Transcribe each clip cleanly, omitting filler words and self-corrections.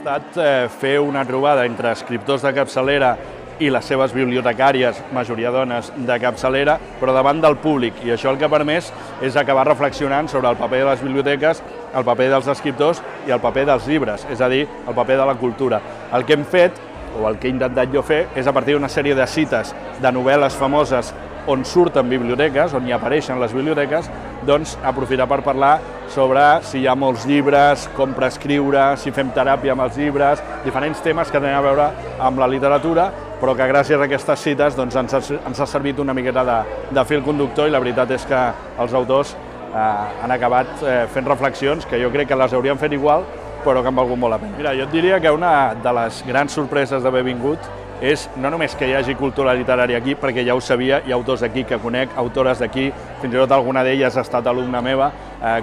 estat fer una trobada entre escriptors de capçalera i les seves bibliotecàries, majoria dones de capçalera, però davant del públic. I això el que ha permès és acabar reflexionant sobre el paper de les biblioteques, el paper dels escriptors i el paper dels llibres, és a dir, el paper de la cultura. El que hem fet, o el que he intentat jo fer, és a partir d'una sèrie de cites de novel·les famoses on surten biblioteques, on hi apareixen les biblioteques, doncs aprofitar per parlar sobre si hi ha molts llibres, com prescriure, si fem teràpia amb els llibres, diferents temes que tenen a veure amb la literatura, però que gràcies a aquestes cites doncs, ens ha servit una miqueta de fil conductor i la veritat és que els autors han acabat fent reflexions que jo crec que les haurien fet igual, però que han valgut molt la pena. Mira, jo et diria que una de les grans sorpreses d'haver vingut és no només que hi hagi cultura literària aquí, perquè ja ho sabia, hi ha autors d'aquí que conec, autores d'aquí, fins i tot alguna d'elles ha estat alumna meva,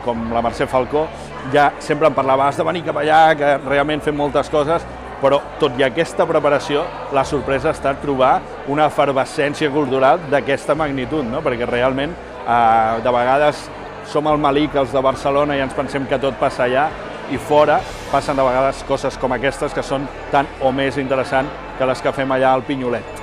com la Mercè Falcó, ja sempre em parlava, has de venir cap allà, que realment fem moltes coses, però tot i aquesta preparació, la sorpresa ha estat trobar una efervescència cultural d'aquesta magnitud, no? Perquè realment de vegades som el malic, els de Barcelona, i ens pensem que tot passa allà, i fora passen de vegades coses com aquestes que són tan o més interessants que les que fem allà al Pinyolet.